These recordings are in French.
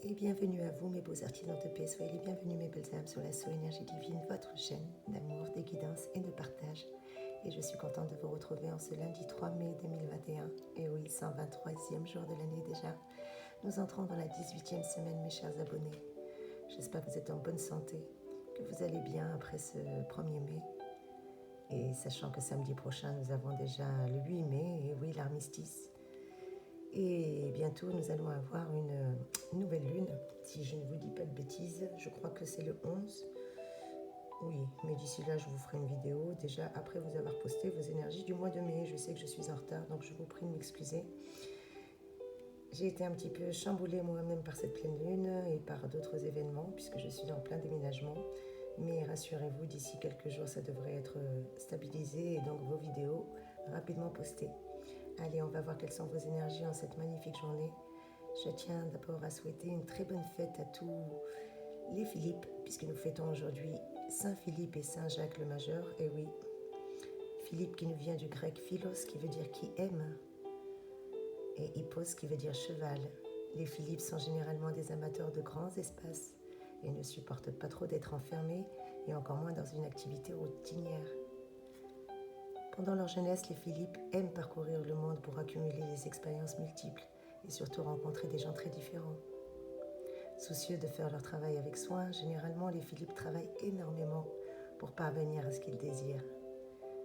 Et bienvenue à vous mes beaux artisans de paix, soyez les bienvenus mes belles âmes sur la So Énergie Divine, votre chaîne d'amour, de guidance et de partage. Et je suis contente de vous retrouver en ce lundi 3 mai 2021. Et oui, 123e jour de l'année déjà. Nous entrons dans la 18e semaine mes chers abonnés. J'espère que vous êtes en bonne santé, que vous allez bien après ce 1er mai. Et sachant que samedi prochain nous avons déjà le 8 mai, et oui l'armistice. Et bientôt, nous allons avoir une nouvelle lune. Si je ne vous dis pas de bêtises, je crois que c'est le 11. Oui, mais d'ici là, je vous ferai une vidéo. Déjà, après vous avoir posté vos énergies du mois de mai. Je sais que je suis en retard, donc je vous prie de m'excuser. J'ai été un petit peu chamboulée moi-même par cette pleine lune et par d'autres événements, puisque je suis en plein déménagement. Mais rassurez-vous, d'ici quelques jours, ça devrait être stabilisé et donc vos vidéos rapidement postées. Allez, on va voir quelles sont vos énergies en cette magnifique journée. Je tiens d'abord à souhaiter une très bonne fête à tous les Philippes, puisque nous fêtons aujourd'hui Saint Philippe et Saint Jacques le Majeur. Et oui, Philippe qui nous vient du grec philos, qui veut dire qui aime, et hippos qui veut dire cheval. Les Philippes sont généralement des amateurs de grands espaces et ne supportent pas trop d'être enfermés, et encore moins dans une activité routinière. Pendant leur jeunesse, les Philippes aiment parcourir le monde pour accumuler des expériences multiples et surtout rencontrer des gens très différents. Soucieux de faire leur travail avec soin, généralement les Philippes travaillent énormément pour parvenir à ce qu'ils désirent.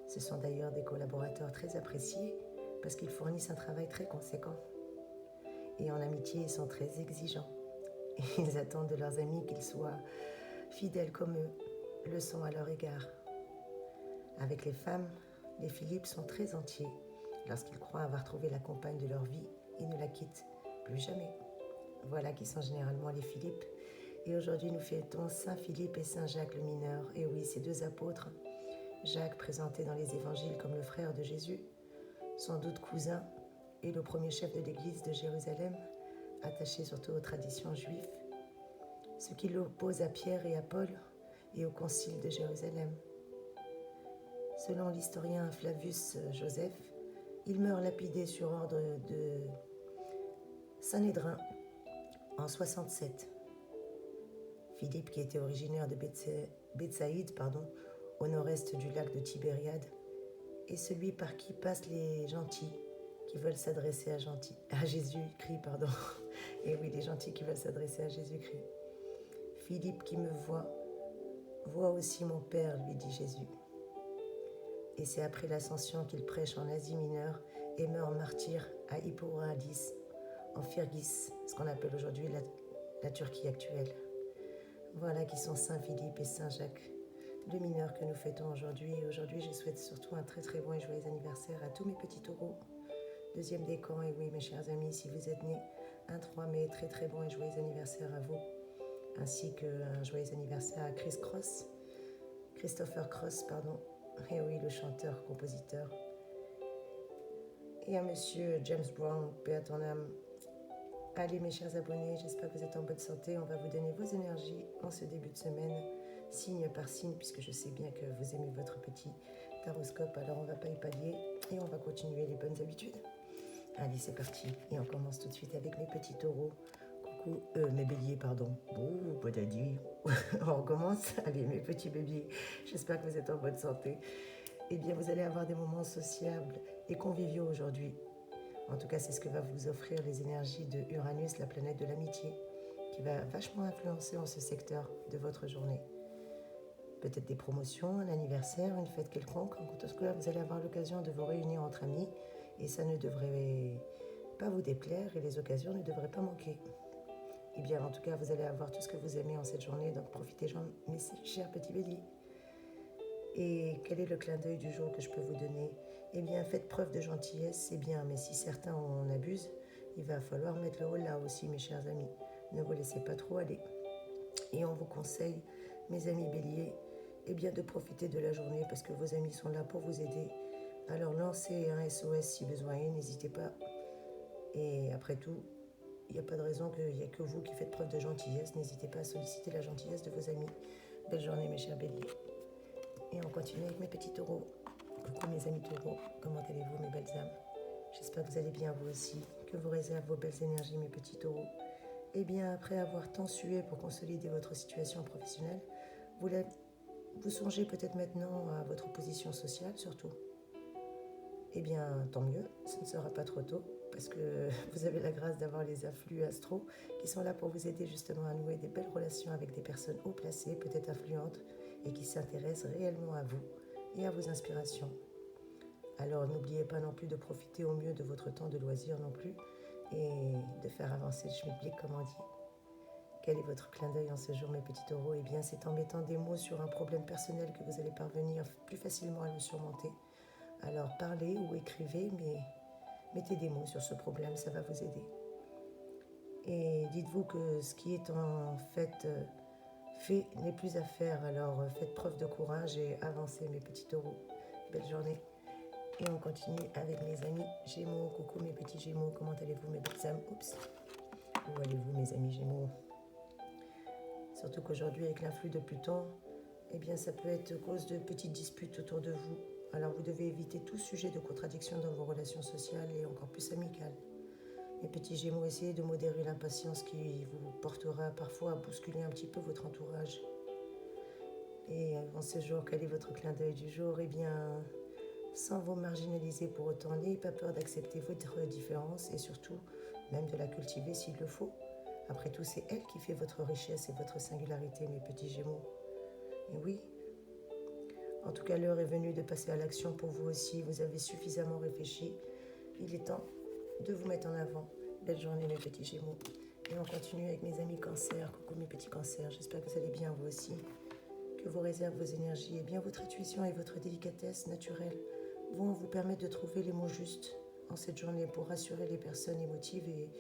Ce sont d'ailleurs des collaborateurs très appréciés parce qu'ils fournissent un travail très conséquent. Et en amitié, ils sont très exigeants. Et ils attendent de leurs amis qu'ils soient fidèles comme eux le sont à leur égard. Avec les femmes, les Philippes sont très entiers. Lorsqu'ils croient avoir trouvé la compagne de leur vie, ils ne la quittent plus jamais. Voilà qui sont généralement les Philippes. Et aujourd'hui, nous fêtons Saint Philippe et Saint Jacques le Mineur. Et oui, ces deux apôtres, Jacques présenté dans les évangiles comme le frère de Jésus, sans doute cousin, et le premier chef de l'église de Jérusalem, attaché surtout aux traditions juives, ce qui l'oppose à Pierre et à Paul et au concile de Jérusalem. Selon l'historien Flavius Joseph, il meurt lapidé sur ordre de Sanhédrin en 67. Philippe, qui était originaire de Bethsaïde, au nord-est du lac de Tibériade, est celui par qui passent les gentils qui veulent s'adresser à Jésus-Christ. Et oui, les gentils qui veulent s'adresser à Jésus-Christ. Philippe qui me voit aussi mon Père, lui dit Jésus. Et c'est après l'ascension qu'il prêche en Asie mineure et meurt martyr à Hipporadis, en Phyrgis, ce qu'on appelle aujourd'hui la Turquie actuelle. Voilà qui sont Saint Philippe et Saint Jacques, le mineur que nous fêtons aujourd'hui. Et aujourd'hui, je souhaite surtout un très très bon et joyeux anniversaire à tous mes petits taureaux. Deuxième décan, et oui mes chers amis, si vous êtes nés un 3 mai, très très bon et joyeux anniversaire à vous. Ainsi qu'un joyeux anniversaire à Christopher Cross, et oui, le chanteur, compositeur. Et à monsieur James Brown, paix à ton âme. Allez mes chers abonnés, j'espère que vous êtes en bonne santé. On va vous donner vos énergies en ce début de semaine, signe par signe, puisque je sais bien que vous aimez votre petit taroscope. Alors on ne va pas y pallier et on va continuer les bonnes habitudes. Allez, c'est parti. Et on commence tout de suite avec mes petits taureaux. Coucou, mes béliers, pardon. Ouh, pas dit. On recommence. Allez, mes petits béliers, j'espère que vous êtes en bonne santé. Eh bien, vous allez avoir des moments sociables et conviviaux aujourd'hui. En tout cas, c'est ce que va vous offrir les énergies de Uranus, la planète de l'amitié, qui va vachement influencer en ce secteur de votre journée. Peut-être des promotions, un anniversaire, une fête quelconque. En tout cas, vous allez avoir l'occasion de vous réunir entre amis et ça ne devrait pas vous déplaire et les occasions ne devraient pas manquer. Eh bien, en tout cas, vous allez avoir tout ce que vous aimez en cette journée, donc profitez-en, mes chers petits béliers. Et quel est le clin d'œil du jour que je peux vous donner? Eh bien, faites preuve de gentillesse, c'est bien, mais si certains en abusent, il va falloir mettre le haut là aussi, mes chers amis. Ne vous laissez pas trop aller. Et on vous conseille, mes amis béliers, eh bien, de profiter de la journée parce que vos amis sont là pour vous aider. Alors lancez un SOS si besoin est, n'hésitez pas. Et après tout, il n'y a pas de raison qu'il n'y ait que vous qui faites preuve de gentillesse. N'hésitez pas à solliciter la gentillesse de vos amis. Belle journée, mes chers béliers. Et on continue avec mes petits taureaux. Coucou mes amis taureaux, comment allez-vous mes belles âmes? J'espère que vous allez bien vous aussi, que vous réservez vos belles énergies mes petits taureaux. Eh bien, après avoir tant sué pour consolider votre situation professionnelle, vous songez peut-être maintenant à votre position sociale surtout. Eh bien, tant mieux, ce ne sera pas trop tôt, parce que vous avez la grâce d'avoir les afflux astro qui sont là pour vous aider justement à nouer des belles relations avec des personnes haut placées, peut-être influentes, et qui s'intéressent réellement à vous et à vos inspirations. Alors n'oubliez pas non plus de profiter au mieux de votre temps de loisir non plus, et de faire avancer le schmilblick comme on dit. Quel est votre clin d'œil en ce jour, mes petits taureaux? Eh bien, c'est en mettant des mots sur un problème personnel que vous allez parvenir plus facilement à le surmonter. Alors parlez ou écrivez, mais mettez des mots sur ce problème, ça va vous aider. Et dites-vous que ce qui est en fait fait n'est plus à faire, alors faites preuve de courage et avancez, mes petits taureaux. Belle journée. Et on continue avec mes amis Gémeaux. Coucou mes petits Gémeaux, comment allez-vous mes belles âmes? Oups. Où allez-vous mes amis Gémeaux? Surtout qu'aujourd'hui avec l'influx de Pluton, eh bien ça peut être cause de petites disputes autour de vous. Alors vous devez éviter tout sujet de contradiction dans vos relations sociales et encore plus amicales. Mes petits Gémeaux, essayez de modérer l'impatience qui vous portera parfois à bousculer un petit peu votre entourage. Et en ce jour, quel est votre clin d'œil du jour? Eh bien, sans vous marginaliser pour autant, n'ayez pas peur d'accepter votre différence et surtout, même de la cultiver s'il le faut. Après tout, c'est elle qui fait votre richesse et votre singularité, mes petits Gémeaux. Et oui, en tout cas, l'heure est venue de passer à l'action pour vous aussi. Vous avez suffisamment réfléchi. Il est temps de vous mettre en avant. Belle journée, mes petits Gémeaux. Et on continue avec mes amis Cancer. Coucou mes petits Cancers, j'espère que vous allez bien vous aussi. Que vos réserves, vos énergies et bien votre intuition et votre délicatesse naturelle vont vous permettre de trouver les mots justes en cette journée pour rassurer les personnes émotives et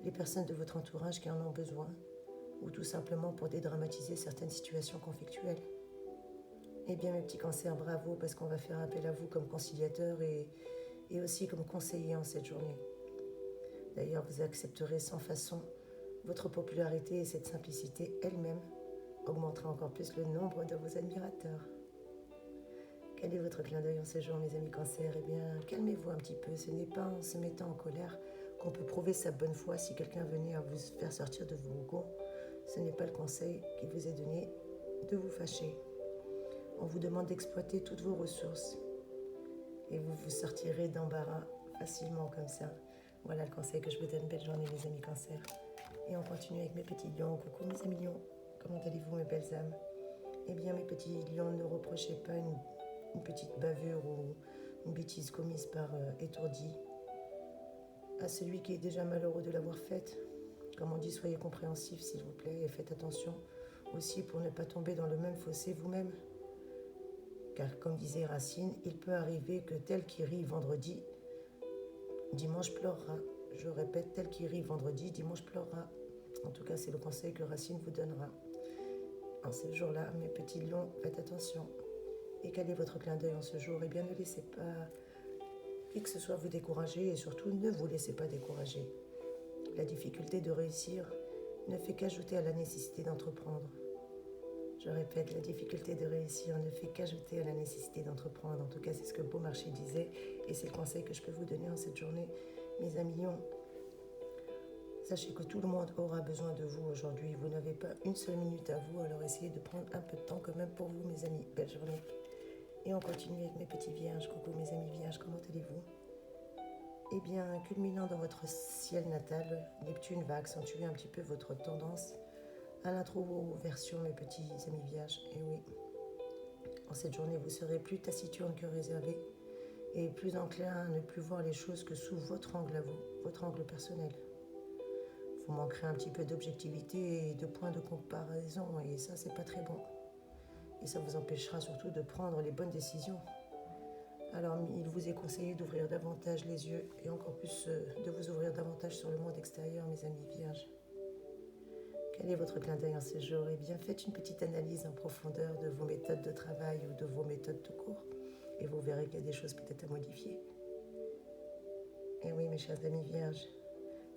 les personnes de votre entourage qui en ont besoin, ou tout simplement pour dédramatiser certaines situations conflictuelles. Eh bien mes petits Cancers, bravo, parce qu'on va faire appel à vous comme conciliateur et aussi comme conseiller en cette journée. D'ailleurs, vous accepterez sans façon votre popularité et cette simplicité elle-même augmentera encore plus le nombre de vos admirateurs. Quel est votre clin d'œil en ce jour, mes amis Cancer? Eh bien, calmez-vous un petit peu. Ce n'est pas en se mettant en colère qu'on peut prouver sa bonne foi. Si quelqu'un venait à vous faire sortir de vos gonds, ce n'est pas le conseil qui vous est donné de vous fâcher. On vous demande d'exploiter toutes vos ressources et vous vous sortirez d'embarras facilement comme ça. Voilà le conseil que je vous donne. Belle journée, mes amis Cancer. Et on continue avec mes petits lions. Coucou mes amis lions, comment allez-vous mes belles âmes? Eh bien mes petits lions, ne reprochez pas une petite bavure ou une bêtise commise par étourdi à celui qui est déjà malheureux de l'avoir faite. Comme on dit, soyez compréhensifs s'il vous plaît et faites attention aussi pour ne pas tomber dans le même fossé vous-même. Car comme disait Racine, il peut arriver que tel qui rit vendredi, dimanche pleurera. Je répète, tel qui rit vendredi, dimanche pleurera. En tout cas, c'est le conseil que Racine vous donnera. En ce jour-là, mes petits lions, faites attention. Et quel est votre clin d'œil en ce jour? Eh bien, ne laissez pas qui que ce soit vous décourager et surtout ne vous laissez pas décourager. La difficulté de réussir ne fait qu'ajouter à la nécessité d'entreprendre. Je répète, la difficulté de réussir ne fait qu'ajouter à la nécessité d'entreprendre. En tout cas, c'est ce que Beaumarchais disait et c'est le conseil que je peux vous donner en cette journée. Mes amis lions, sachez que tout le monde aura besoin de vous aujourd'hui. Vous n'avez pas une seule minute à vous, alors essayez de prendre un peu de temps quand même pour vous, mes amis. Belle journée. Et on continue avec mes petits vierges. Coucou mes amis vierges, comment allez-vous? Eh bien, culminant dans votre ciel natal, Neptune va accentuer un petit peu votre tendance à l'introversion, mes petits amis vierges. Et oui, en cette journée, vous serez plus taciturne que réservé et plus enclin à ne plus voir les choses que sous votre angle à vous, votre angle personnel. Vous manquerez un petit peu d'objectivité et de points de comparaison et ça, c'est pas très bon. Et ça vous empêchera surtout de prendre les bonnes décisions. Alors, il vous est conseillé d'ouvrir davantage les yeux et encore plus de vous ouvrir davantage sur le monde extérieur, mes amis vierges. Quel est votre clin d'œil en ce jour? Eh bien, faites une petite analyse en profondeur de vos méthodes de travail ou de vos méthodes de cours et vous verrez qu'il y a des choses peut-être à modifier. Et oui, mes chers amis vierges,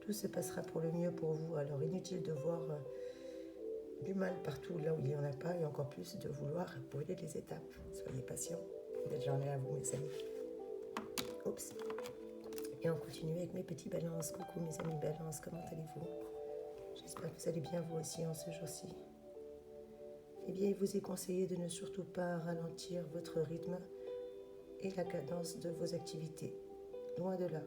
tout se passera pour le mieux pour vous, alors inutile de voir du mal partout là où il n'y en a pas et encore plus de vouloir brûler les étapes. Soyez patients. Belle journée à vous, mes amis. Oups. Et on continue avec mes petits balances. Coucou mes amis balances, comment allez-vous? J'espère que vous allez bien vous aussi en ce jour-ci. Eh bien, il vous est conseillé de ne surtout pas ralentir votre rythme et la cadence de vos activités. Loin de là.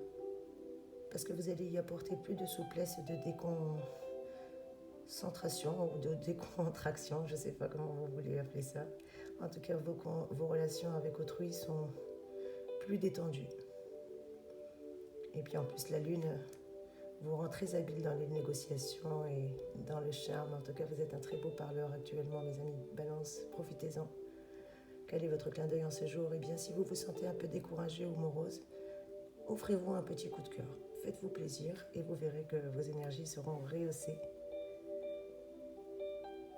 Parce que vous allez y apporter plus de souplesse et de déconcentration ou de décontraction, je ne sais pas comment vous voulez appeler ça. En tout cas, vos relations avec autrui sont plus détendues. Et puis en plus, la Lune vous rend très habile dans les négociations et dans le charme. En tout cas, vous êtes un très beau parleur actuellement, mes amis. Balance, profitez-en. Quel est votre clin d'œil en ce jour? Eh bien, si vous vous sentez un peu découragé ou morose, offrez-vous un petit coup de cœur. Faites-vous plaisir et vous verrez que vos énergies seront rehaussées.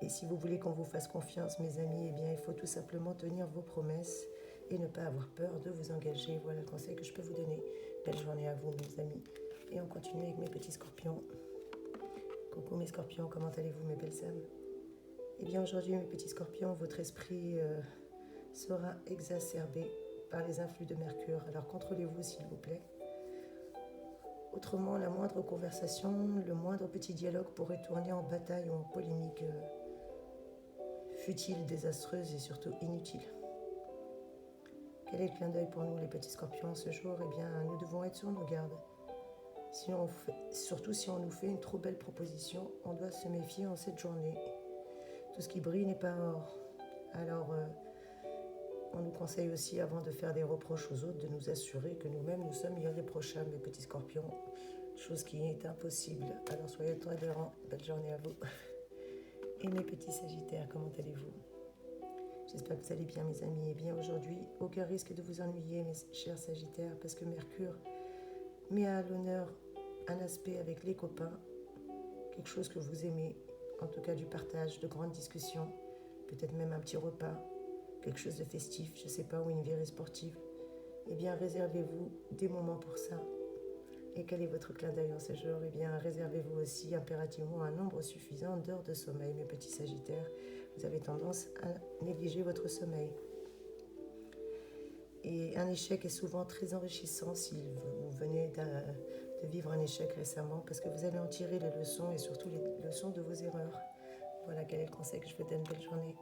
Et si vous voulez qu'on vous fasse confiance, mes amis, eh bien, il faut tout simplement tenir vos promesses et ne pas avoir peur de vous engager. Voilà le conseil que je peux vous donner. Belle journée à vous, mes amis. Et on continue avec mes petits scorpions. Coucou mes scorpions, comment allez-vous mes belles âmes? Eh bien aujourd'hui mes petits scorpions, votre esprit sera exacerbé par les influx de Mercure. Alors contrôlez-vous s'il vous plaît. Autrement, la moindre conversation, le moindre petit dialogue pourrait tourner en bataille ou en polémique futile, désastreuse et surtout inutile. Quel est le clin d'œil pour nous les petits scorpions ce jour? Eh bien nous devons être sur nos gardes. Surtout si on nous fait une trop belle proposition, on doit se méfier en cette journée. Tout ce qui brille n'est pas or. Alors, on nous conseille aussi, avant de faire des reproches aux autres, de nous assurer que nous-mêmes, nous sommes irréprochables, mes petits scorpions. Chose qui est impossible. Alors, soyez tolérants. Belle journée à vous. Et mes petits sagittaires, comment allez-vous? J'espère que vous allez bien, mes amis. Et bien, aujourd'hui, aucun risque de vous ennuyer, mes chers sagittaires, parce que Mercure met à l'honneur un aspect avec les copains, quelque chose que vous aimez, en tout cas du partage, de grandes discussions, peut-être même un petit repas, quelque chose de festif, je ne sais pas, ou une virée sportive. Eh bien, réservez-vous des moments pour ça. Et quel est votre clin d'œil en ce jour? Eh bien, réservez-vous aussi impérativement un nombre suffisant d'heures de sommeil, mes petits sagittaires. Vous avez tendance à négliger votre sommeil. Et un échec est souvent très enrichissant si vous venez de vivre un échec récemment, parce que vous allez en tirer les leçons et surtout les leçons de vos erreurs. Voilà quel est le conseil que je vous donne. Belle journée.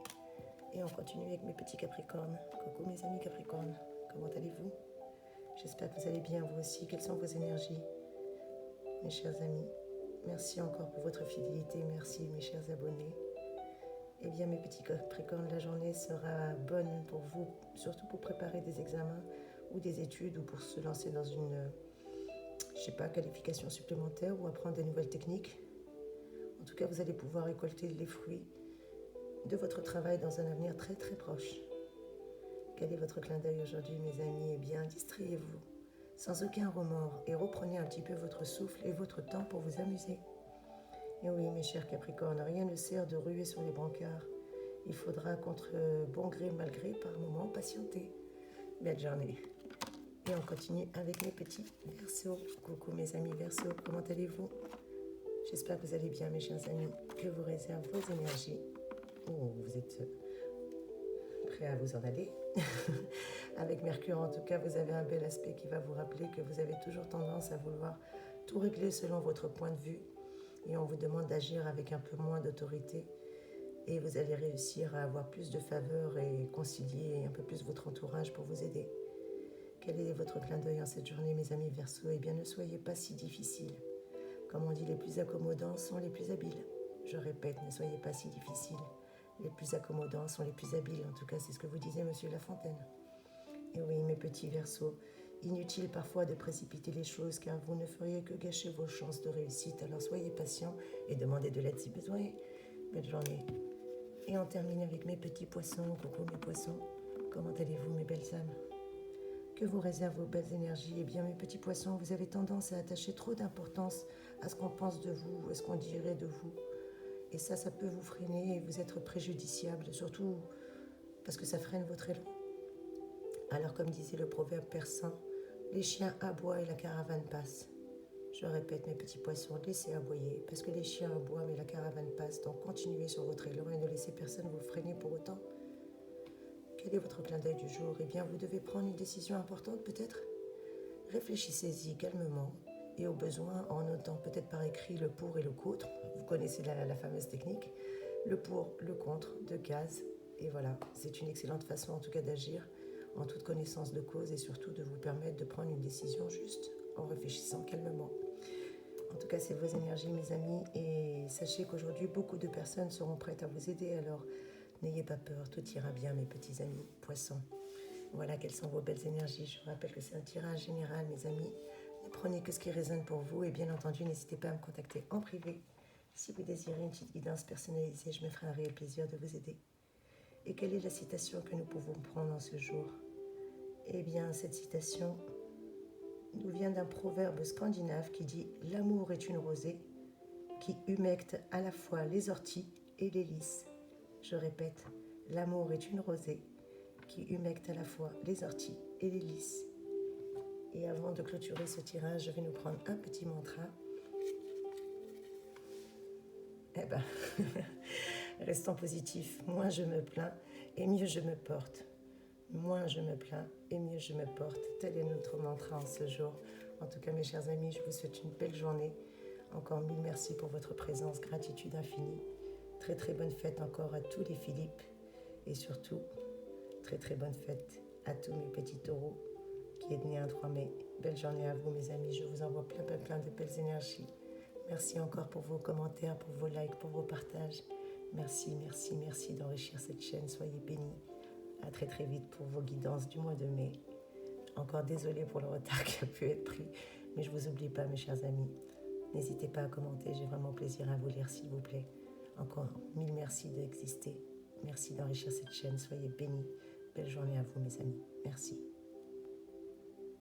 Et on continue avec mes petits capricornes. Coucou mes amis capricornes, comment allez-vous? J'espère que vous allez bien vous aussi. Quelles sont vos énergies, mes chers amis? Merci encore pour votre fidélité. Merci mes chers abonnés. Eh bien mes petits capricornes, la journée sera bonne pour vous, surtout pour préparer des examens ou des études ou pour se lancer dans une, qualification supplémentaire ou apprendre des nouvelles techniques. En tout cas, vous allez pouvoir récolter les fruits de votre travail dans un avenir très très proche. Quel est votre clin d'œil aujourd'hui, mes amis? Eh bien, distrayez-vous sans aucun remords et reprenez un petit peu votre souffle et votre temps pour vous amuser. Et oui, mes chers Capricornes, rien ne sert de ruer sur les brancards. Il faudra, contre bon gré mal gré, par moments patienter. Belle journée. Et on continue avec mes petits Verseaux. Coucou mes amis Verseaux, comment allez-vous? J'espère que vous allez bien, mes chers amis, que vous réservez vos énergies. Oh, vous êtes prêts à vous en aller. Avec Mercure, en tout cas, vous avez un bel aspect qui va vous rappeler que vous avez toujours tendance à vouloir tout régler selon votre point de vue. Et on vous demande d'agir avec un peu moins d'autorité. Et vous allez réussir à avoir plus de faveur et concilier un peu plus votre entourage pour vous aider. Quel est votre clin d'œil en cette journée, mes amis Verseaux? Eh bien, ne soyez pas si difficiles. Comme on dit, les plus accommodants sont les plus habiles. Je répète, ne soyez pas si difficiles. Les plus accommodants sont les plus habiles. En tout cas, c'est ce que vous disiez, monsieur Lafontaine. Et oui, mes petits Verseaux, inutile parfois de précipiter les choses car vous ne feriez que gâcher vos chances de réussite. Alors soyez patients et demandez de l'aide si besoin. Belle journée. Et on termine avec mes petits poissons. Coucou mes poissons, comment allez-vous mes belles âmes? Que vous réservent vos belles énergies? Eh bien mes petits poissons, vous avez tendance à attacher trop d'importance à ce qu'on pense de vous, à ce qu'on dirait de vous. Et ça peut vous freiner et vous être préjudiciable, surtout parce que ça freine votre élan. Alors comme disait le proverbe persan, les chiens aboient et la caravane passe. Je répète mes petits poissons, laissez aboyer, parce que les chiens aboient mais la caravane passe, donc continuez sur votre élan et ne laissez personne vous freiner pour autant. Quel est votre clin d'œil du jour? Eh bien vous devez prendre une décision importante peut-être. Réfléchissez-y calmement et au besoin en notant peut-être par écrit le pour et le contre. Vous connaissez la fameuse technique, le pour, le contre, deux cases. Et voilà, c'est une excellente façon en tout cas d'agir en toute connaissance de cause et surtout de vous permettre de prendre une décision juste en réfléchissant calmement. En tout cas, c'est vos énergies, mes amis, et sachez qu'aujourd'hui, beaucoup de personnes seront prêtes à vous aider, alors n'ayez pas peur, tout ira bien, mes petits amis poissons. Voilà quelles sont vos belles énergies. Je vous rappelle que c'est un tirage général, mes amis. Ne prenez que ce qui résonne pour vous, et bien entendu, n'hésitez pas à me contacter en privé. Si vous désirez une petite guidance personnalisée, je me ferai un réel plaisir de vous aider. Et quelle est la citation que nous pouvons prendre en ce jour? Eh bien, cette citation nous vient d'un proverbe scandinave qui dit « L'amour est une rosée qui humecte à la fois les orties et les lys ». Je répète, l'amour est une rosée qui humecte à la fois les orties et les lys. Et avant de clôturer ce tirage, je vais nous prendre un petit mantra. Eh ben, restons positifs. Moins je me plains et mieux je me porte. Moins je me plains et mieux je me porte. Tel est notre mantra en ce jour. En tout cas, mes chers amis, je vous souhaite une belle journée. Encore mille merci pour votre présence, gratitude infinie. Très très bonne fête encore à tous les Philippe. Et surtout, très très bonne fête à tous mes petits taureaux qui est né un 3 mai. Belle journée à vous, mes amis. Je vous envoie plein de belles énergies. Merci encore pour vos commentaires, pour vos likes, pour vos partages. Merci d'enrichir cette chaîne. Soyez bénis. À très très vite pour vos guidances du mois de mai. Encore désolée pour le retard qui a pu être pris, mais je ne vous oublie pas, mes chers amis. N'hésitez pas à commenter, j'ai vraiment plaisir à vous lire, s'il vous plaît. Encore mille merci d'exister. Merci d'enrichir cette chaîne. Soyez bénis. Belle journée à vous, mes amis. Merci.